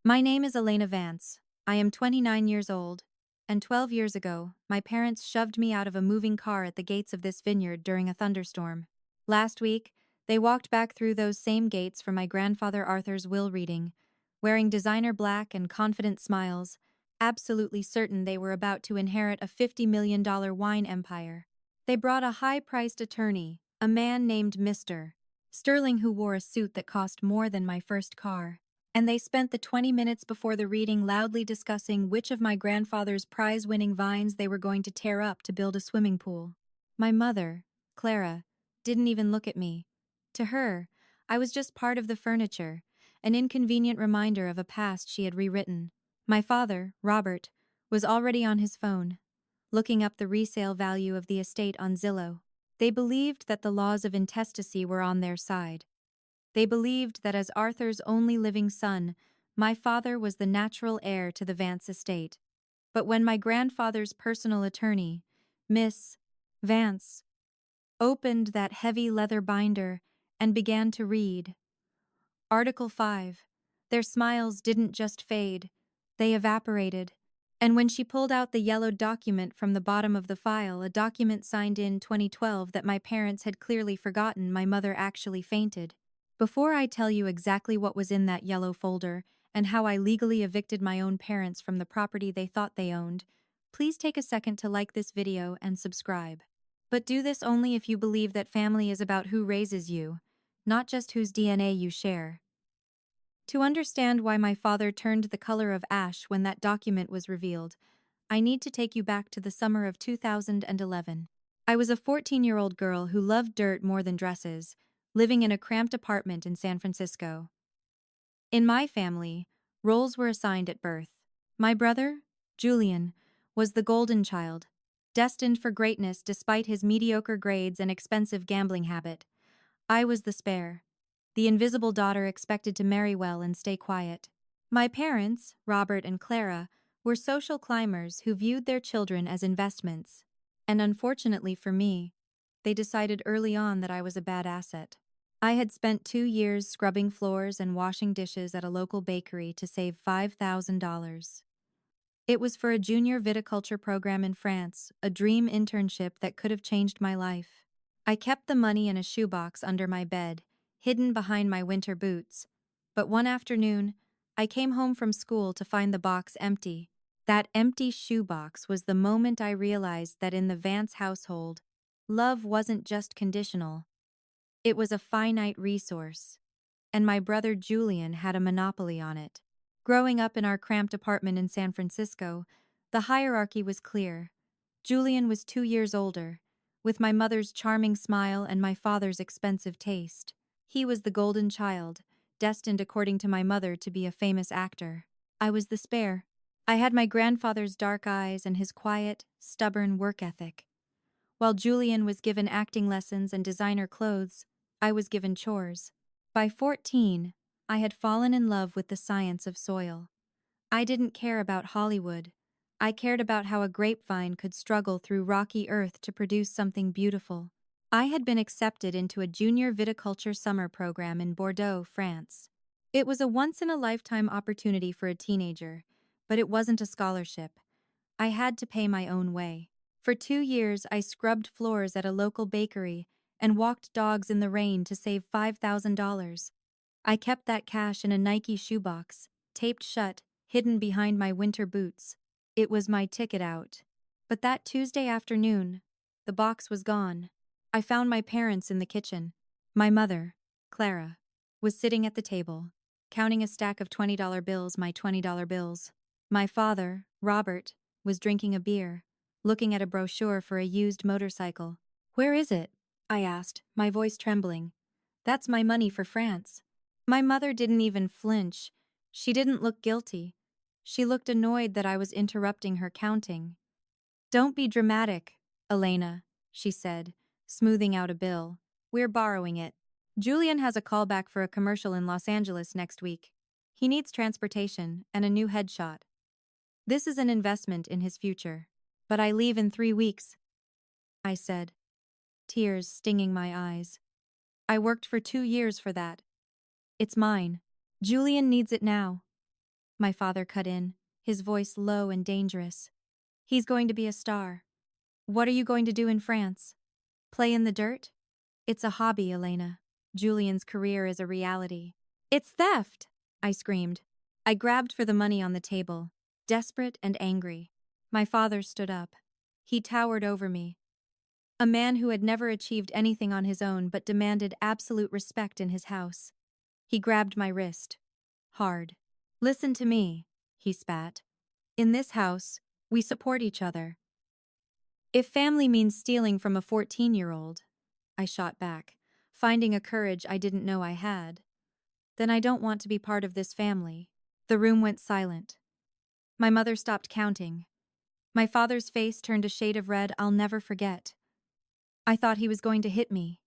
My name is Elena Vance. I am 29 years old, and 12 years ago, my parents shoved me out of a moving car at the gates of this vineyard during a thunderstorm. Last week, they walked back through those same gates for my grandfather Arthur's will reading, wearing designer black and confident smiles, absolutely certain they were about to inherit a $50 million wine empire. They brought a high-priced attorney, a man named Mr. Sterling who wore a suit that cost more than my first car. And they spent the 20 minutes before the reading loudly discussing which of my grandfather's prize-winning vines they were going to tear up to build a swimming pool. My mother, Clara, didn't even look at me. To her, I was just part of the furniture, an inconvenient reminder of a past she had rewritten. My father, Robert, was already on his phone, looking up the resale value of the estate on Zillow. They believed that the laws of intestacy were on their side. They believed that as Arthur's only living son, my father was the natural heir to the Vance estate. But when my grandfather's personal attorney, Miss Vance, opened that heavy leather binder and began to read Article 5, their smiles didn't just fade, they evaporated. And when she pulled out the yellowed document from the bottom of the file, a document signed in 2012 that my parents had clearly forgotten, my mother actually fainted. Before I tell you exactly what was in that yellow folder and how I legally evicted my own parents from the property they thought they owned, please take a second to like this video and subscribe. But do this only if you believe that family is about who raises you, not just whose DNA you share. To understand why my father turned the color of ash when that document was revealed, I need to take you back to the summer of 2011. I was a 14-year-old girl who loved dirt more than dresses, living in a cramped apartment in San Francisco. In my family, roles were assigned at birth. My brother, Julian, was the golden child, destined for greatness despite his mediocre grades and expensive gambling habit. I was the spare, the invisible daughter expected to marry well and stay quiet. My parents, Robert and Clara, were social climbers who viewed their children as investments. And unfortunately for me, they decided early on that I was a bad asset. I had spent 2 years scrubbing floors and washing dishes at a local bakery to save $5,000. It was for a junior viticulture program in France, a dream internship that could have changed my life. I kept the money in a shoebox under my bed, hidden behind my winter boots. But one afternoon, I came home from school to find the box empty. That empty shoebox was the moment I realized that in the Vance household, love wasn't just conditional. It was a finite resource, and my brother Julian had a monopoly on it. Growing up in our cramped apartment in San Francisco, the hierarchy was clear. Julian was 2 years older, with my mother's charming smile and my father's expensive taste. He was the golden child, destined according to my mother to be a famous actor. I was the spare. I had my grandfather's dark eyes and his quiet, stubborn work ethic. While Julian was given acting lessons and designer clothes, I was given chores. By 14, I had fallen in love with the science of soil. I didn't care about Hollywood. I cared about how a grapevine could struggle through rocky earth to produce something beautiful. I had been accepted into a junior viticulture summer program in Bordeaux, France. It was a once-in-a-lifetime opportunity for a teenager, but it wasn't a scholarship. I had to pay my own way. For 2 years, I scrubbed floors at a local bakery and walked dogs in the rain to save $5,000. I kept that cash in a Nike shoebox, taped shut, hidden behind my winter boots. It was my ticket out. But that Tuesday afternoon, the box was gone. I found my parents in the kitchen. My mother, Clara, was sitting at the table, counting a stack of $20 bills, my $20 bills. My father, Robert, was drinking a beer, looking at a brochure for a used motorcycle. "Where is it?" I asked, my voice trembling. "That's my money for France." My mother didn't even flinch. She didn't look guilty. She looked annoyed that I was interrupting her counting. "Don't be dramatic, Elena," she said, smoothing out a bill. "We're borrowing it. Julian has a callback for a commercial in Los Angeles next week. He needs transportation and a new headshot. This is an investment in his future. But I leave in 3 weeks," I said, tears stinging my eyes. "I worked for 2 years for that. It's mine. Julian needs it now." my father cut in, his voice low and dangerous. He's going to be a star. What are you going to do in France? Play in the dirt? It's a hobby, Elena. Julian's career is a reality. It's theft! I screamed. I grabbed for the money on the table, desperate and angry. My father stood up. He towered over me. A man who had never achieved anything on his own but demanded absolute respect in his house. He grabbed my wrist. Hard. Listen to me, he spat. In this house, we support each other. If family means stealing from a 14-year-old, I shot back, finding a courage I didn't know I had, then I don't want to be part of this family. The room went silent. My mother stopped counting. My father's face turned a shade of red I'll never forget. I thought he was going to hit me.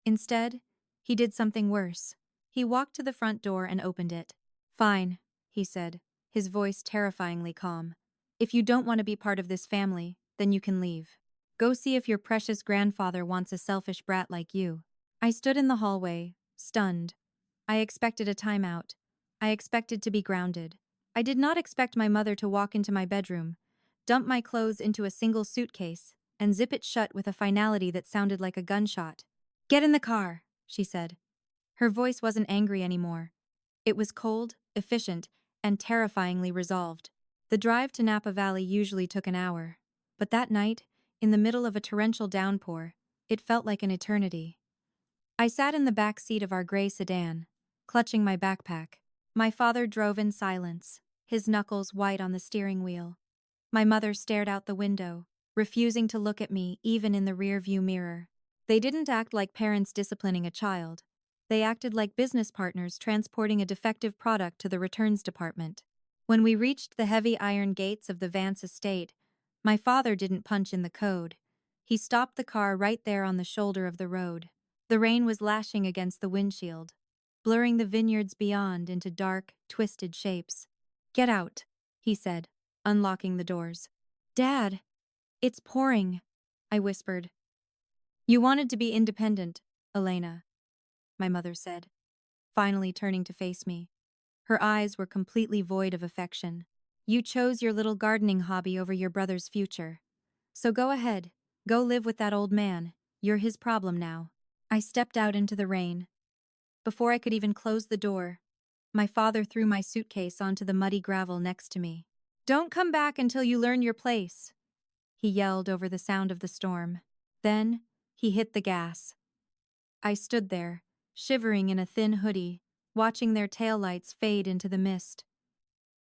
Instead, he did something worse. He walked to the front door and opened it. Fine, he said, his voice terrifyingly calm. If you don't want to be part of this family, then you can leave. Go see if your precious grandfather wants a selfish brat like you. I stood in the hallway, stunned. I expected a timeout. I expected to be grounded. I did not expect my mother to walk into my bedroom, dump my clothes into a single suitcase, and zip it shut with a finality that sounded like a gunshot. Get in the car, she said. Her voice wasn't angry anymore. It was cold, efficient, and terrifyingly resolved. The drive to Napa Valley usually took an hour, but that night, in the middle of a torrential downpour, it felt like an eternity. I sat in the back seat of our gray sedan, clutching my backpack. My father drove in silence, his knuckles white on the steering wheel. My mother stared out the window, refusing to look at me even in the rearview mirror. They didn't act like parents disciplining a child. They acted like business partners transporting a defective product to the returns department. When we reached the heavy iron gates of the Vance estate, my father didn't punch in the code. He stopped the car right there on the shoulder of the road. The rain was lashing against the windshield, blurring the vineyards beyond into dark, twisted shapes. Get out, he said, unlocking the doors. Dad, it's pouring, I whispered. You wanted to be independent, Elena, my mother said, finally turning to face me. Her eyes were completely void of affection. You chose your little gardening hobby over your brother's future. So go ahead, go live with that old man. You're his problem now. I stepped out into the rain. Before I could even close the door, my father threw my suitcase onto the muddy gravel next to me. Don't come back until you learn your place, he yelled over the sound of the storm. Then, he hit the gas. I stood there, shivering in a thin hoodie, watching their taillights fade into the mist.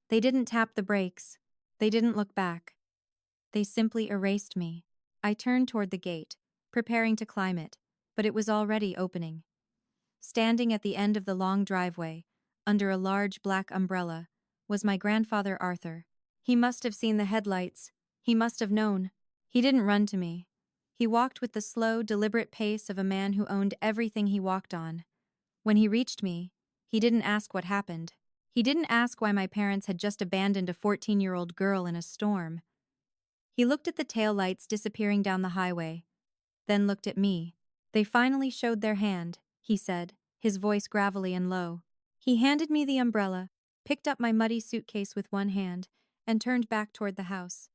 They didn't tap the brakes. They didn't look back. They simply erased me. I turned toward the gate, preparing to climb it, but it was already opening. Standing at the end of the long driveway, under a large black umbrella, was my grandfather Arthur. He must have seen the headlights. He must have known. He didn't run to me. He walked with the slow, deliberate pace of a man who owned everything he walked on. When he reached me, he didn't ask what happened. He didn't ask why my parents had just abandoned a 14-year-old girl in a storm. He looked at the taillights disappearing down the highway, then looked at me. They finally showed their hand, he said, his voice gravelly and low. He handed me the umbrella, picked up my muddy suitcase with one hand, and turned back toward the house.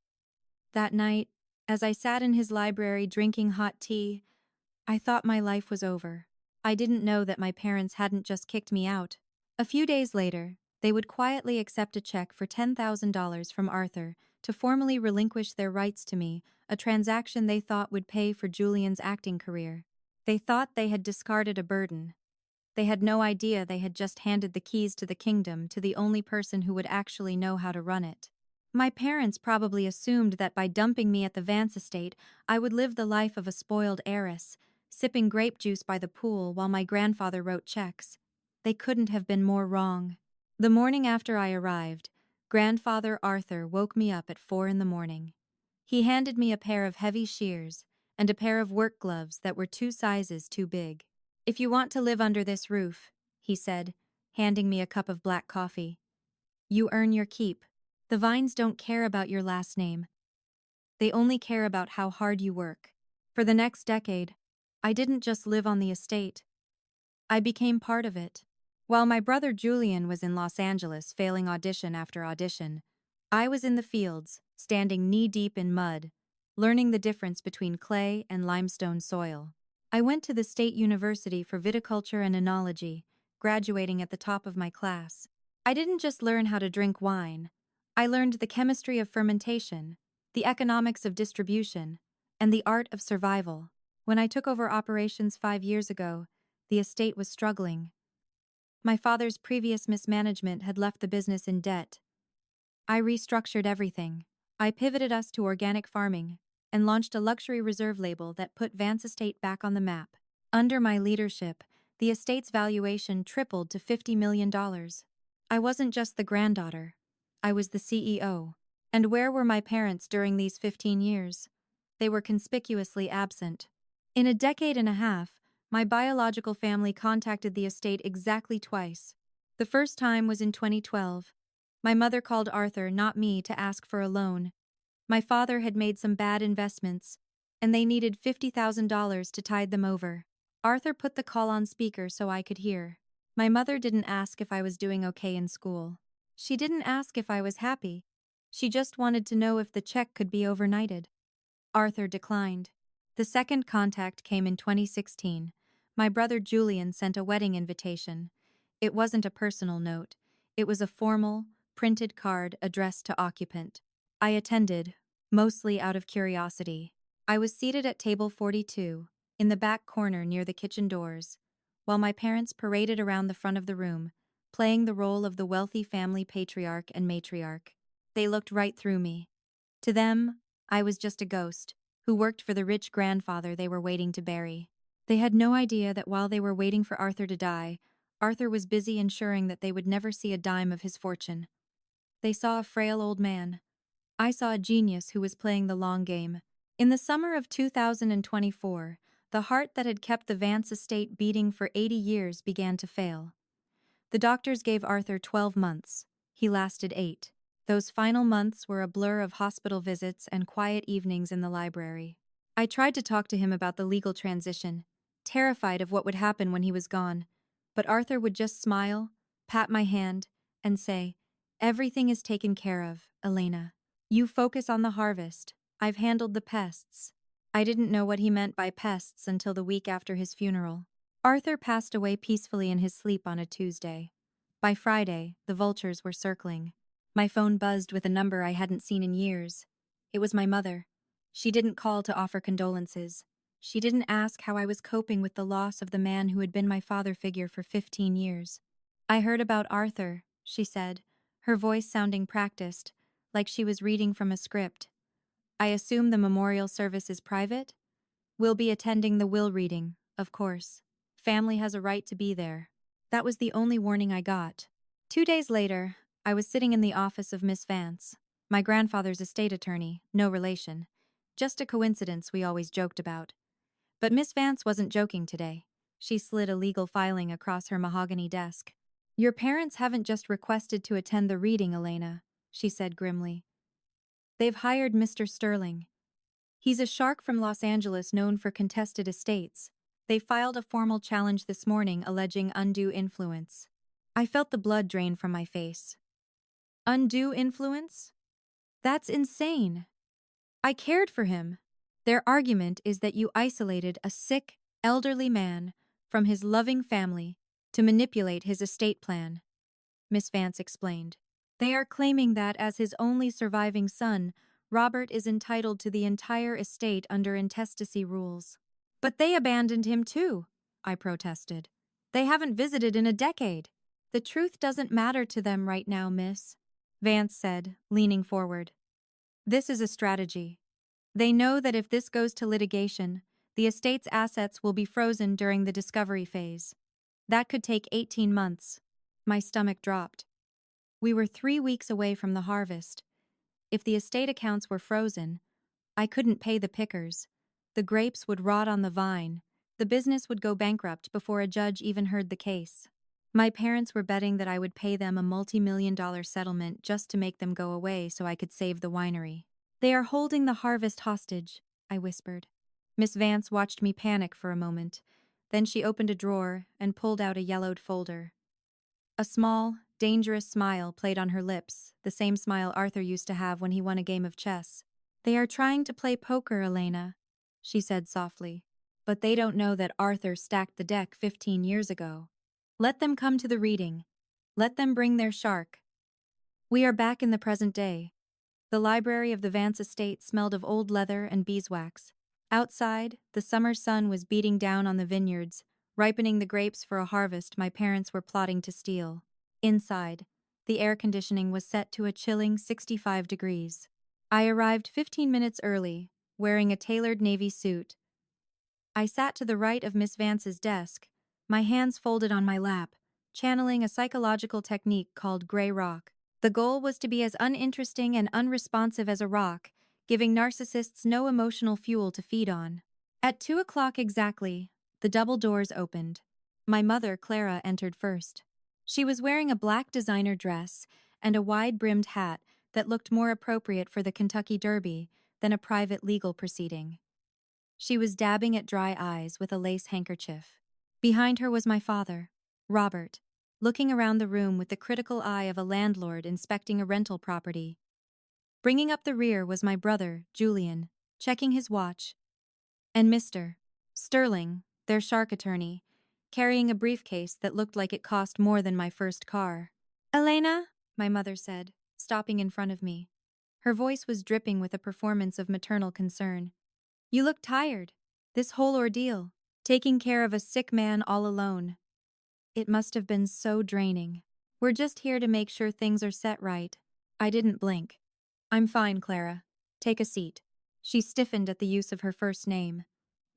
That night, as I sat in his library drinking hot tea, I thought my life was over. I didn't know that my parents hadn't just kicked me out. A few days later, they would quietly accept a check for $10,000 from Arthur to formally relinquish their rights to me, a transaction they thought would pay for Julian's acting career. They thought they had discarded a burden. They had no idea they had just handed the keys to the kingdom to the only person who would actually know how to run it. My parents probably assumed that by dumping me at the Vance estate, I would live the life of a spoiled heiress, sipping grape juice by the pool while my grandfather wrote checks. They couldn't have been more wrong. The morning after I arrived, Grandfather Arthur woke me up at 4 a.m. He handed me a pair of heavy shears and a pair of work gloves that were 2 sizes too big. If you want to live under this roof, he said, handing me a cup of black coffee, you earn your keep. The vines don't care about your last name. They only care about how hard you work. For the next decade, I didn't just live on the estate. I became part of it. While my brother Julian was in Los Angeles failing audition after audition, I was in the fields, standing knee-deep in mud, learning the difference between clay and limestone soil. I went to the State University for viticulture and enology, graduating at the top of my class. I didn't just learn how to drink wine. I learned the chemistry of fermentation, the economics of distribution, and the art of survival. When I took over operations 5 years ago, the estate was struggling. My father's previous mismanagement had left the business in debt. I restructured everything. I pivoted us to organic farming and launched a luxury reserve label that put Vance Estate back on the map. Under my leadership, the estate's valuation tripled to $50 million. I wasn't just the granddaughter. I was the CEO. And where were my parents during these 15 years? They were conspicuously absent. In a decade and a half, my biological family contacted the estate exactly twice. The first time was in 2012. My mother called Arthur, not me, to ask for a loan. My father had made some bad investments, and they needed $50,000 to tide them over. Arthur put the call on speaker so I could hear. My mother didn't ask if I was doing okay in school. She didn't ask if I was happy. She just wanted to know if the check could be overnighted. Arthur declined. The second contact came in 2016. My brother Julian sent a wedding invitation. It wasn't a personal note. It was a formal, printed card addressed to occupant. I attended, mostly out of curiosity. I was seated at table 42, in the back corner near the kitchen doors, while my parents paraded around the front of the room, playing the role of the wealthy family patriarch and matriarch. They looked right through me. To them, I was just a ghost, who worked for the rich grandfather they were waiting to bury. They had no idea that while they were waiting for Arthur to die, Arthur was busy ensuring that they would never see a dime of his fortune. They saw a frail old man. I saw a genius who was playing the long game. In the summer of 2024, the heart that had kept the Vance estate beating for 80 years began to fail. The doctors gave Arthur 12 months. He lasted 8. Those final months were a blur of hospital visits and quiet evenings in the library. I tried to talk to him about the legal transition, terrified of what would happen when he was gone, but Arthur would just smile, pat my hand, and say, "Everything is taken care of, Elena. You focus on the harvest. I've handled the pests." I didn't know what he meant by pests until the week after his funeral. Arthur passed away peacefully in his sleep on a Tuesday. By Friday, the vultures were circling. My phone buzzed with a number I hadn't seen in years. It was my mother. She didn't call to offer condolences. She didn't ask how I was coping with the loss of the man who had been my father figure for 15 years. "I heard about Arthur," she said, her voice sounding practiced, like she was reading from a script. "I assume the memorial service is private? We'll be attending the will reading, of course. Family has a right to be there." That was the only warning I got. 2 days later, I was sitting in the office of Miss Vance, my grandfather's estate attorney, no relation. Just a coincidence we always joked about. But Miss Vance wasn't joking today. She slid a legal filing across her mahogany desk. "Your parents haven't just requested to attend the reading, Elena," she said grimly. "They've hired Mr. Sterling. He's a shark from Los Angeles known for contested estates. They filed a formal challenge this morning alleging undue influence." I felt the blood drain from my face. Undue influence? That's insane. I cared for him. Their argument is that you isolated a sick, elderly man from his loving family to manipulate his estate plan, Miss Vance explained. They are claiming that as his only surviving son, Robert is entitled to the entire estate under intestacy rules. "But they abandoned him too," I protested. "They haven't visited in a decade." "The truth doesn't matter to them right now, miss," Vance said, leaning forward. "This is a strategy. They know that if this goes to litigation, the estate's assets will be frozen during the discovery phase. That could take 18 months. My stomach dropped. We were 3 weeks away from the harvest. If the estate accounts were frozen, I couldn't pay the pickers. The grapes would rot on the vine. The business would go bankrupt before a judge even heard the case. My parents were betting that I would pay them a multi-million-dollar settlement just to make them go away so I could save the winery. "They are holding the harvest hostage," I whispered. Miss Vance watched me panic for a moment. Then she opened a drawer and pulled out a yellowed folder. A small, dangerous smile played on her lips, the same smile Arthur used to have when he won a game of chess. "They are trying to play poker, Elena," she said softly. "But they don't know that Arthur stacked the deck 15 years ago. Let them come to the reading. Let them bring their shark." We are back in the present day. The library of the Vance estate smelled of old leather and beeswax. Outside, the summer sun was beating down on the vineyards, ripening the grapes for a harvest my parents were plotting to steal. Inside, the air conditioning was set to a chilling 65 degrees. I arrived 15 minutes early, wearing a tailored navy suit. I sat to the right of Miss Vance's desk, my hands folded on my lap, channeling a psychological technique called gray rock. The goal was to be as uninteresting and unresponsive as a rock, giving narcissists no emotional fuel to feed on. At 2 o'clock exactly, the double doors opened. My mother, Clara, entered first. She was wearing a black designer dress and a wide-brimmed hat that looked more appropriate for the Kentucky Derby than a private legal proceeding. She was dabbing at dry eyes with a lace handkerchief. Behind her was my father, Robert, looking around the room with the critical eye of a landlord inspecting a rental property. Bringing up the rear was my brother, Julian, checking his watch, and Mr. Sterling, their shark attorney, carrying a briefcase that looked like it cost more than my first car. "Elena," my mother said, stopping in front of me. Her voice was dripping with a performance of maternal concern. "You look tired. This whole ordeal, taking care of a sick man all alone. It must have been so draining. We're just here to make sure things are set right." I didn't blink. "I'm fine, Clara. Take a seat." She stiffened at the use of her first name.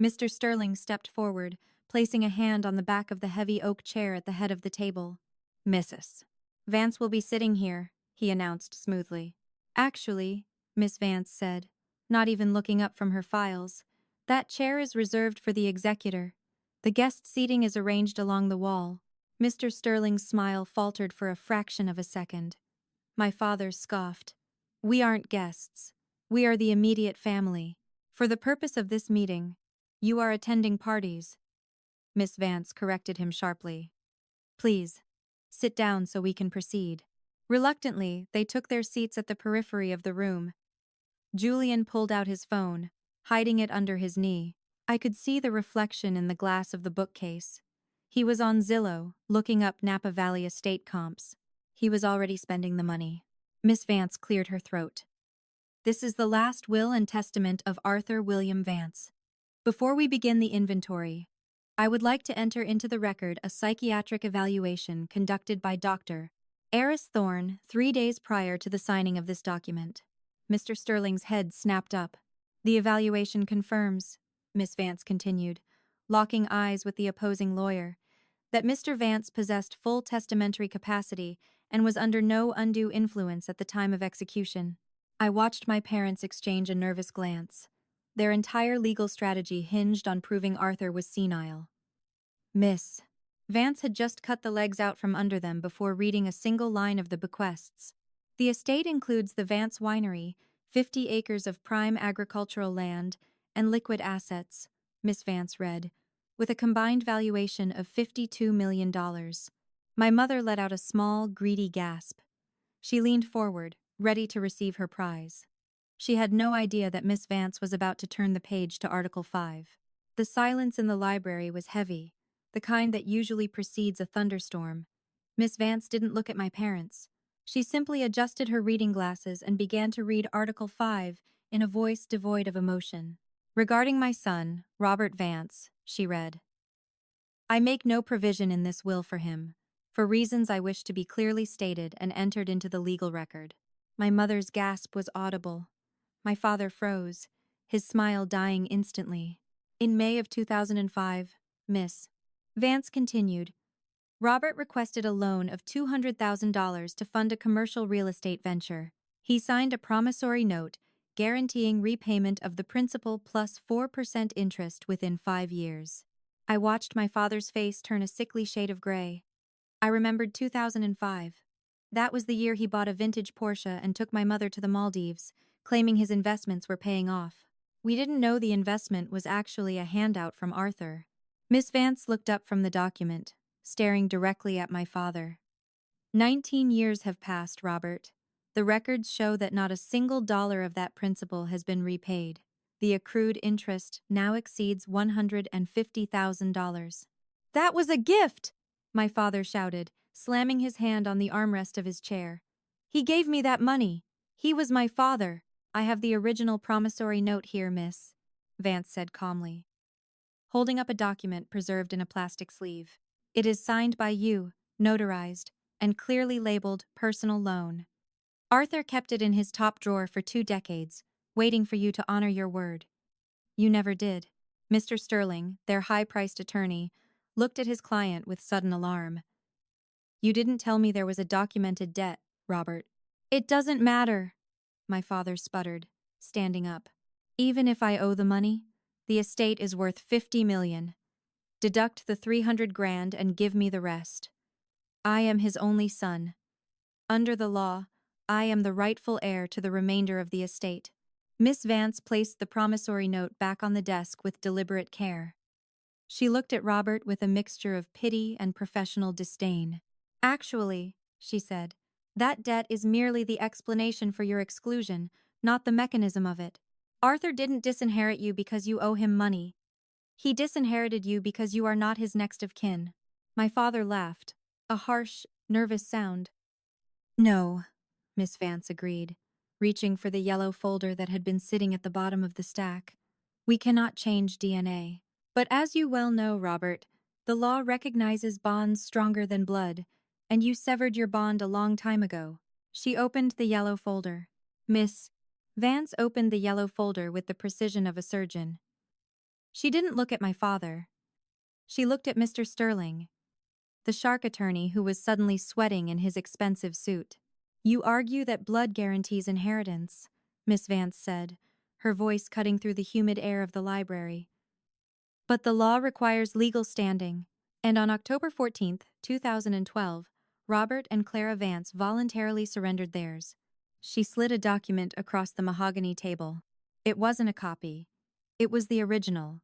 Mr. Sterling stepped forward, placing a hand on the back of the heavy oak chair at the head of the table. "Mrs. Vance will be sitting here," he announced smoothly. "Actually," Miss Vance said, not even looking up from her files, "that chair is reserved for the executor. The guest seating is arranged along the wall." Mr. Sterling's smile faltered for a fraction of a second. My father scoffed. "We aren't guests. We are the immediate family. For the purpose of this meeting, you are attending parties." Miss Vance corrected him sharply. "Please, sit down so we can proceed." Reluctantly, they took their seats at the periphery of the room. Julian pulled out his phone, hiding it under his knee. I could see the reflection in the glass of the bookcase. He was on Zillow, looking up Napa Valley estate comps. He was already spending the money. Miss Vance cleared her throat. "This is the last will and testament of Arthur William Vance. Before we begin the inventory, I would like to enter into the record a psychiatric evaluation conducted by Dr. Eris Thorne 3 days prior to the signing of this document." Mr. Sterling's head snapped up. "The evaluation confirms," Miss Vance continued, locking eyes with the opposing lawyer, "that Mr. Vance possessed full testamentary capacity and was under no undue influence at the time of execution." I watched my parents exchange a nervous glance. Their entire legal strategy hinged on proving Arthur was senile. Miss Vance had just cut the legs out from under them before reading a single line of the bequests. "The estate includes the Vance Winery, 50 acres of prime agricultural land, and liquid assets," Miss Vance read, "with a combined valuation of $52 million. My mother let out a small, greedy gasp. She leaned forward, ready to receive her prize. She had no idea that Miss Vance was about to turn the page to Article 5. The silence in the library was heavy, the kind that usually precedes a thunderstorm. Miss Vance didn't look at my parents. She simply adjusted her reading glasses and began to read Article 5 in a voice devoid of emotion. "Regarding my son, Robert Vance," she read, "I make no provision in this will for him, for reasons I wish to be clearly stated and entered into the legal record." My mother's gasp was audible. My father froze, his smile dying instantly. "In May of 2005, Miss Vance continued, Robert requested a loan of $200,000 to fund a commercial real estate venture. He signed a promissory note guaranteeing repayment of the principal plus 4% interest within 5 years. I watched my father's face turn a sickly shade of gray. I remembered 2005. That was the year he bought a vintage Porsche and took my mother to the Maldives, claiming his investments were paying off. We didn't know the investment was actually a handout from Arthur. Miss Vance looked up from the document, staring directly at my father. 19 years have passed, Robert. The records show that not a single dollar of that principal has been repaid. The accrued interest now exceeds $150,000. That was a gift! My father shouted, slamming his hand on the armrest of his chair. He gave me that money. He was my father. I have the original promissory note here, miss, Vance said calmly, holding up a document preserved in a plastic sleeve. It is signed by you, notarized, and clearly labeled personal loan. Arthur kept it in his top drawer for 2 decades, waiting for you to honor your word. You never did. Mr. Sterling, their high-priced attorney, looked at his client with sudden alarm. You didn't tell me there was a documented debt, Robert. It doesn't matter, my father sputtered, standing up. Even if I owe the money, the estate is worth $50 million. Deduct the $300,000 and give me the rest. I am his only son. Under the law, I am the rightful heir to the remainder of the estate. Miss Vance placed the promissory note back on the desk with deliberate care. She looked at Robert with a mixture of pity and professional disdain. Actually, she said, that debt is merely the explanation for your exclusion, not the mechanism of it. Arthur didn't disinherit you because you owe him money. He disinherited you because you are not his next of kin. My father laughed, a harsh, nervous sound. No, Miss Vance agreed, reaching for the yellow folder that had been sitting at the bottom of the stack. We cannot change DNA. But as you well know, Robert, the law recognizes bonds stronger than blood, and you severed your bond a long time ago. She opened the yellow folder. Miss Vance opened the yellow folder with the precision of a surgeon. She didn't look at my father. She looked at Mr. Sterling, the shark attorney who was suddenly sweating in his expensive suit. You argue that blood guarantees inheritance, Miss Vance said, her voice cutting through the humid air of the library. But the law requires legal standing, and on October 14, 2012, Robert and Clara Vance voluntarily surrendered theirs. She slid a document across the mahogany table. It wasn't a copy. It was the original,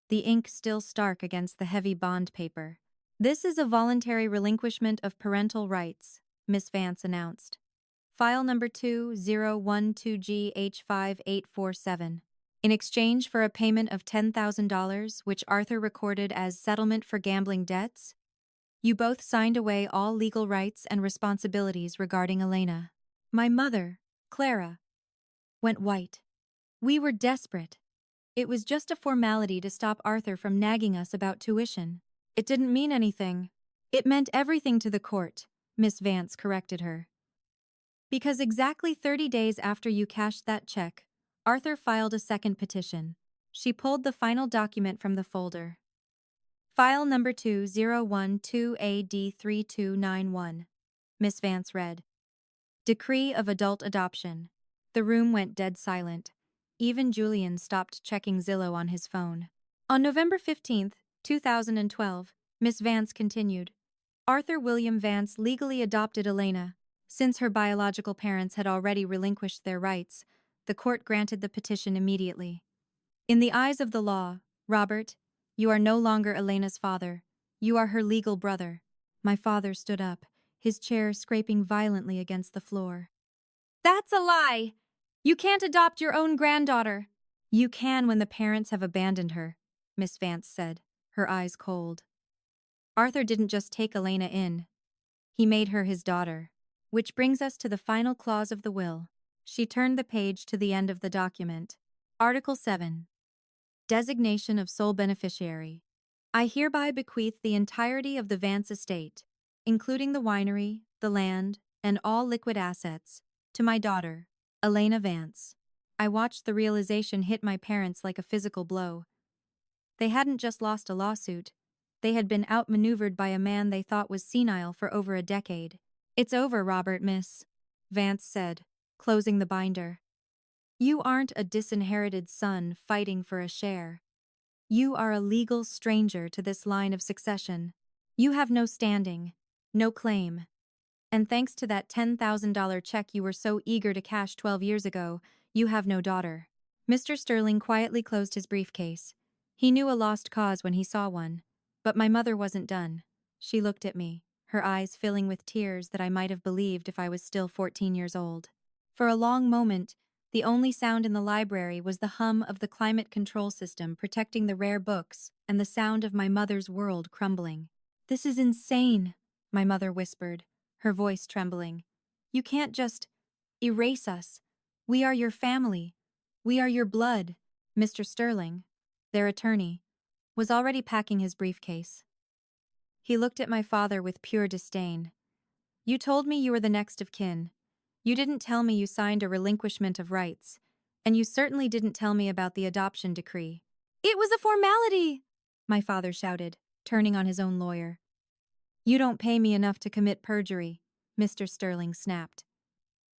the ink still stark against the heavy bond paper. This is a voluntary relinquishment of parental rights, Miss Vance announced. File number 2012GH5847. In exchange for a payment of $10,000, which Arthur recorded as settlement for gambling debts, you both signed away all legal rights and responsibilities regarding Elena. My mother, Clara, went white. We were desperate. It was just a formality to stop Arthur from nagging us about tuition. It didn't mean anything. It meant everything to the court, Miss Vance corrected her. Because exactly 30 days after you cashed that check, Arthur filed a second petition. She pulled the final document from the folder. File number 2012AD3291. Miss Vance read. Decree of adult adoption. The room went dead silent. Even Julian stopped checking Zillow on his phone. On November 15, 2012, Miss Vance continued. Arthur William Vance legally adopted Elena. Since her biological parents had already relinquished their rights, the court granted the petition immediately. In the eyes of the law, Robert, you are no longer Elena's father. You are her legal brother. My father stood up, his chair scraping violently against the floor. That's a lie! You can't adopt your own granddaughter. You can when the parents have abandoned her, Miss Vance said, her eyes cold. Arthur didn't just take Elena in. He made her his daughter. Which brings us to the final clause of the will. She turned the page to the end of the document. Article 7. Designation of sole beneficiary. I hereby bequeath the entirety of the Vance estate, including the winery, the land, and all liquid assets, to my daughter, Elena Vance. I watched the realization hit my parents like a physical blow. They hadn't just lost a lawsuit. They had been outmaneuvered by a man they thought was senile for over a decade. It's over, Robert, Miss Vance said, closing the binder. You aren't a disinherited son fighting for a share. You are a legal stranger to this line of succession. You have no standing, no claim. And thanks to that $10,000 check you were so eager to cash 12 years ago, you have no daughter. Mr. Sterling quietly closed his briefcase. He knew a lost cause when he saw one. But my mother wasn't done. She looked at me, her eyes filling with tears that I might have believed if I was still 14 years old. For a long moment, the only sound in the library was the hum of the climate control system protecting the rare books and the sound of my mother's world crumbling. "This is insane," my mother whispered, her voice trembling. "You can't just erase us. We are your family. We are your blood." Mr. Sterling, their attorney, was already packing his briefcase. He looked at my father with pure disdain. "You told me you were the next of kin. You didn't tell me you signed a relinquishment of rights, and you certainly didn't tell me about the adoption decree." "It was a formality!" my father shouted, turning on his own lawyer. "You don't pay me enough to commit perjury," Mr. Sterling snapped.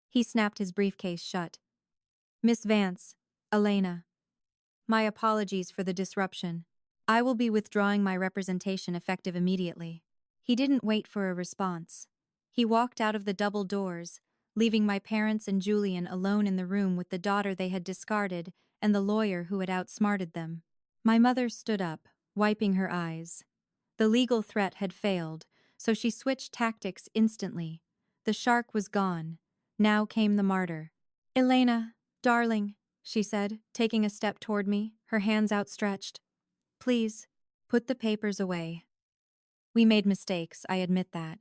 He snapped his briefcase shut. "Miss Vance, Elena. My apologies for the disruption. I will be withdrawing my representation effective immediately." He didn't wait for a response. He walked out of the double doors, leaving my parents and Julian alone in the room with the daughter they had discarded and the lawyer who had outsmarted them. My mother stood up, wiping her eyes. The legal threat had failed, so she switched tactics instantly. The shark was gone. Now came the martyr. "Elena, darling," she said, taking a step toward me, her hands outstretched. "Please, put the papers away. We made mistakes, I admit that.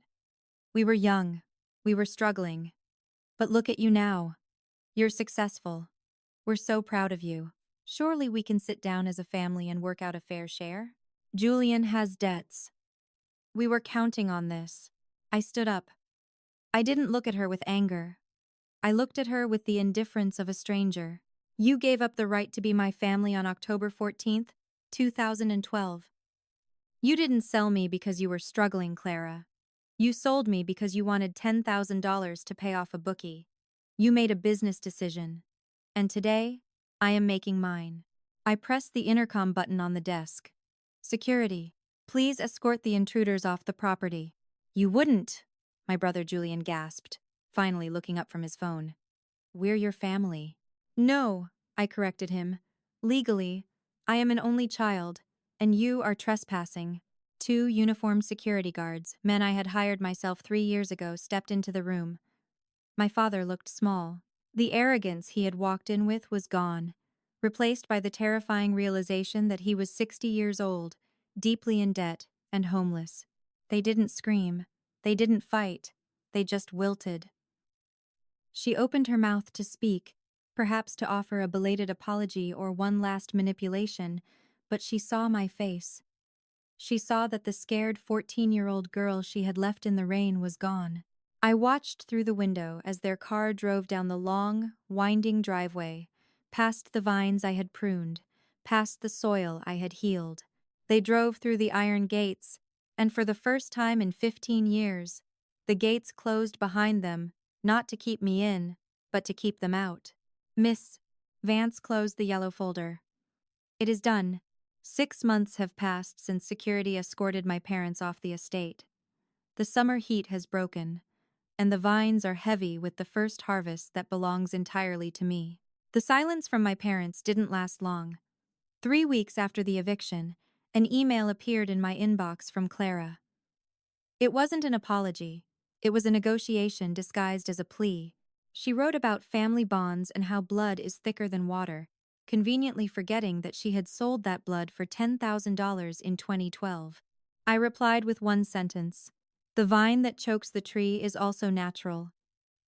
We were young. We were struggling. But look at you now. You're successful. We're so proud of you. Surely we can sit down as a family and work out a fair share? Julian has debts. We were counting on this." I stood up. I didn't look at her with anger. I looked at her with the indifference of a stranger. "You gave up the right to be my family on October 14th, 2012. You didn't sell me because you were struggling, Clara. You sold me because you wanted $10,000 to pay off a bookie. You made a business decision. And today, I am making mine." I pressed the intercom button on the desk. "Security, please escort the intruders off the property." "You wouldn't," my brother Julian gasped, finally looking up from his phone. "We're your family." "No," I corrected him. "Legally, I am an only child, and you are trespassing." Two uniformed security guards, men I had hired myself 3 years ago, stepped into the room. My father looked small. The arrogance he had walked in with was gone, replaced by the terrifying realization that he was 60 years old, deeply in debt, and homeless. They didn't scream. They didn't fight. They just wilted. She opened her mouth to speak, perhaps to offer a belated apology or one last manipulation, but she saw my face. She saw that the scared 14-year-old girl she had left in the rain was gone. I watched through the window as their car drove down the long, winding driveway, past the vines I had pruned, past the soil I had healed. They drove through the iron gates, and for the first time in 15 years, the gates closed behind them, not to keep me in, but to keep them out. Miss Vance closed the yellow folder. "It is done. 6 months have passed since security escorted my parents off the estate. The summer heat has broken, and the vines are heavy with the first harvest that belongs entirely to me." The silence from my parents didn't last long. 3 weeks after the eviction, an email appeared in my inbox from Clara. It wasn't an apology. It was a negotiation disguised as a plea. She wrote about family bonds and how blood is thicker than water, conveniently forgetting that she had sold that blood for $10,000 in 2012. I replied with one sentence. "The vine that chokes the tree is also natural,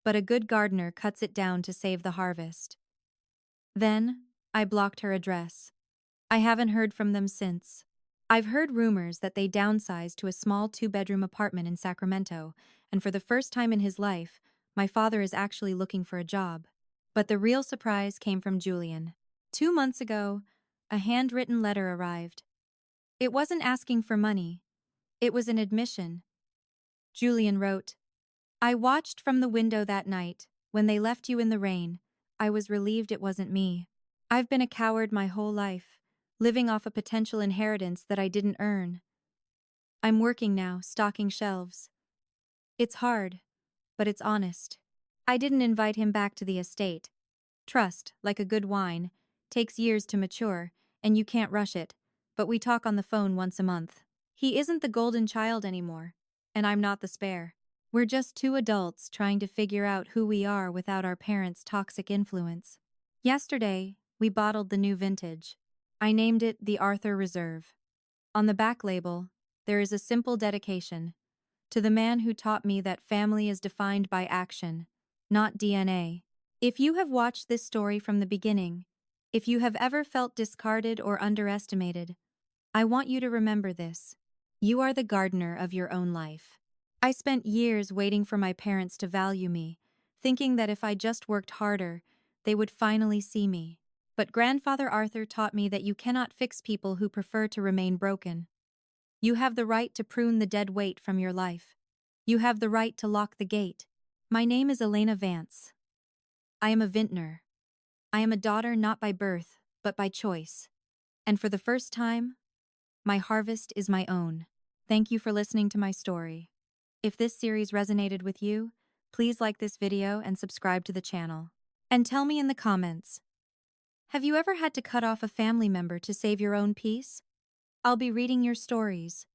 but a good gardener cuts it down to save the harvest." Then, I blocked her address. I haven't heard from them since. I've heard rumors that they downsized to a small 2-bedroom apartment in Sacramento, and for the first time in his life, my father is actually looking for a job. But the real surprise came from Julian. 2 months ago, a handwritten letter arrived. It wasn't asking for money. It was an admission. Julian wrote, "I watched from the window that night. When they left you in the rain, I was relieved it wasn't me. I've been a coward my whole life, living off a potential inheritance that I didn't earn. I'm working now, stocking shelves. It's hard, but it's honest." I didn't invite him back to the estate. Trust, like a good wine, takes years to mature, and you can't rush it, but we talk on the phone once a month. He isn't the golden child anymore. And I'm not the spare. We're just two adults trying to figure out who we are without our parents' toxic influence. Yesterday, we bottled the new vintage. I named it the Arthur Reserve. On the back label, there is a simple dedication to the man who taught me that family is defined by action, not DNA. If you have watched this story from the beginning, if you have ever felt discarded or underestimated, I want you to remember this. You are the gardener of your own life. I spent years waiting for my parents to value me, thinking that if I just worked harder, they would finally see me. But Grandfather Arthur taught me that you cannot fix people who prefer to remain broken. You have the right to prune the dead weight from your life. You have the right to lock the gate. My name is Elena Vance. I am a vintner. I am a daughter not by birth, but by choice. And for the first time, my harvest is my own. Thank you for listening to my story. If this series resonated with you, please like this video and subscribe to the channel. And tell me in the comments, have you ever had to cut off a family member to save your own peace? I'll be reading your stories.